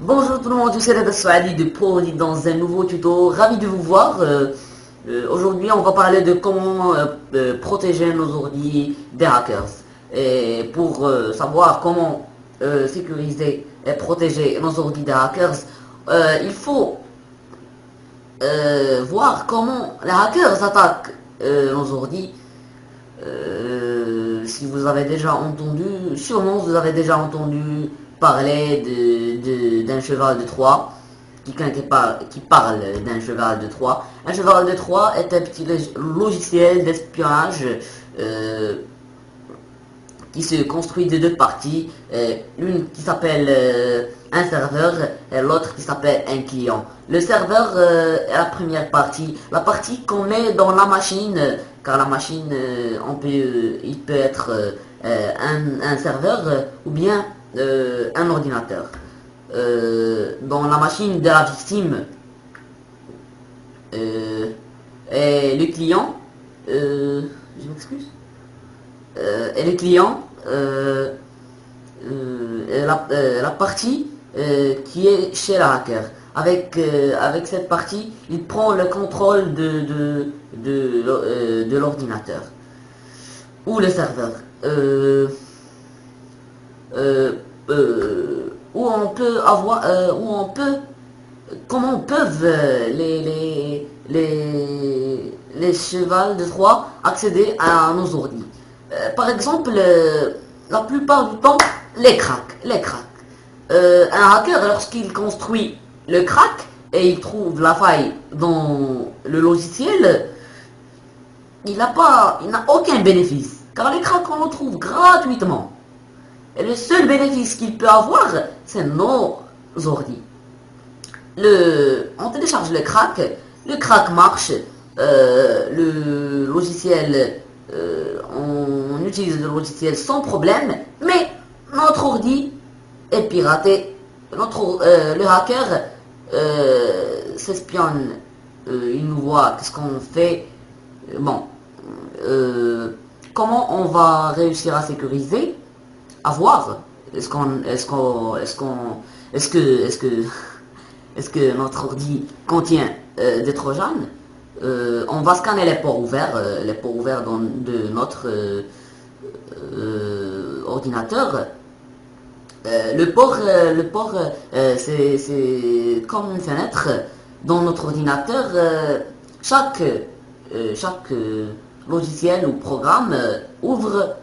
Bonjour tout le monde, je suis Reda Souali de Prodi dans un nouveau tuto. Ravi de vous voir. Aujourd'hui, on va parler de comment protéger nos ordi des hackers. Et pour savoir comment sécuriser et protéger nos ordi des hackers, il faut voir comment les hackers attaquent nos ordi. Si vous avez déjà entendu, sûrement vous avez déjà entendu parler d'un cheval de Troie. Quelqu'un qui parle d'un cheval de Troie. Un cheval de Troie est un petit logiciel d'espionnage qui se construit de deux parties, une qui s'appelle un serveur et l'autre qui s'appelle un client. Le serveur est la première partie, la partie qu'on met dans la machine, car la machine, il peut être un serveur ou bien un ordinateur. Dans la machine de la victime et le client, je m'excuse, et le client, la partie qui est chez le hacker. Avec cette partie, il prend le contrôle de l'ordinateur ou le serveur. Où on peut avoir, comment peuvent les chevals de Troie accéder à nos ordi. Par exemple, la plupart du temps, les cracks. Un hacker, lorsqu'il construit le crack et il trouve la faille dans le logiciel, il n'a aucun bénéfice. Car les cracks, on le trouve gratuitement. Et le seul bénéfice qu'il peut avoir, c'est nos ordi. On télécharge le crack marche, le logiciel, on utilise le logiciel sans problème, mais notre ordi est piraté. Le hacker s'espionne, il nous voit qu'est-ce qu'on fait. Bon, comment on va réussir à sécuriser? À voir. Est-ce que notre ordi contient des trojans? On va scanner les ports ouverts de notre ordinateur. Le port, c'est comme une fenêtre dans notre ordinateur. Chaque logiciel ou programme ouvre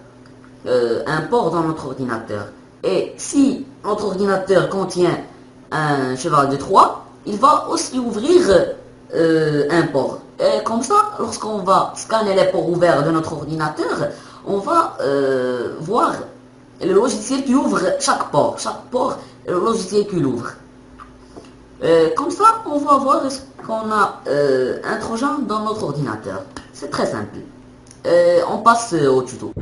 un port dans notre ordinateur. Et si notre ordinateur contient un cheval de Troie, il va aussi ouvrir un port. Et comme ça, lorsqu'on va scanner les ports ouverts de notre ordinateur, on va voir le logiciel qui ouvre chaque port. Chaque port est le logiciel qui l'ouvre. Comme ça, on va voir est-ce qu'on a un trojan dans notre ordinateur. C'est très simple. On passe au tuto.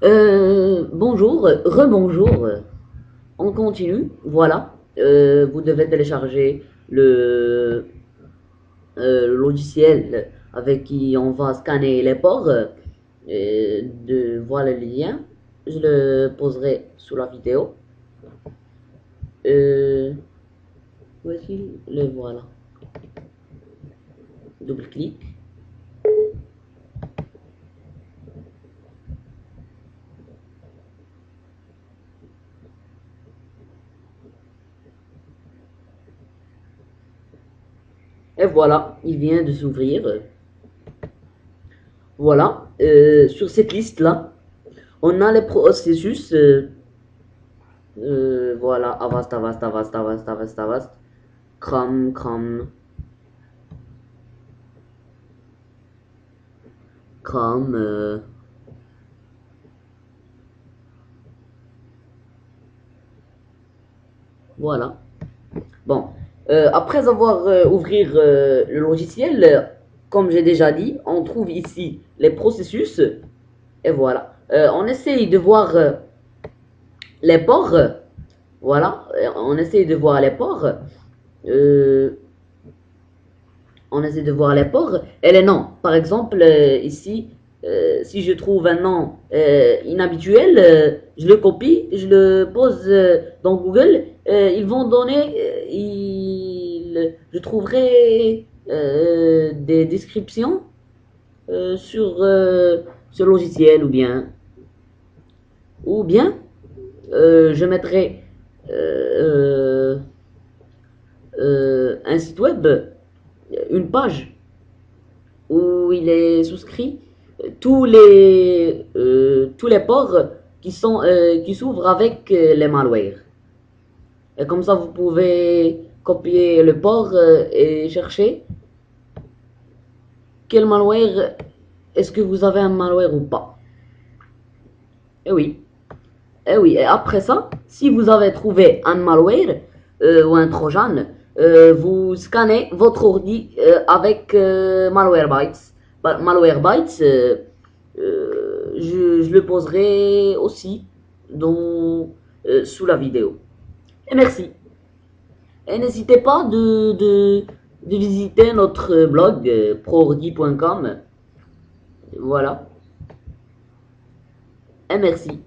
Bonjour, rebonjour. On continue. Voilà. Vous devez télécharger le logiciel avec qui on va scanner les ports. Voilà le lien. Je le poserai sous la vidéo. Voici le voilà. Double-clic. Et voilà, il vient de s'ouvrir. Voilà, sur cette liste-là, on a les processus. Voilà, Avast, Chrome. Voilà. Bon. Après avoir ouvrir le logiciel, comme j'ai déjà dit, on trouve ici les processus. Et voilà. On essaye de voir les ports. Voilà. On essaye de voir les ports. On essaie de voir les ports et les noms. Par exemple, ici, si je trouve un nom inhabituel, je le copie, je le pose dans Google ils vont donner, je trouverai des descriptions sur ce logiciel ou bien je mettrai un site web, une page où il est souscrit tous les ports qui s'ouvrent avec les malwares. Et comme ça, vous pouvez copier le port et chercher quel malware, est-ce que vous avez un malware ou pas. Et oui. Et oui, et après ça, si vous avez trouvé un malware ou un trojan, vous scannez votre ordi avec Malwarebytes. Malwarebytes, je le poserai aussi sous la vidéo. Et merci. Et n'hésitez pas de visiter notre blog proordi.com. Voilà. Et merci.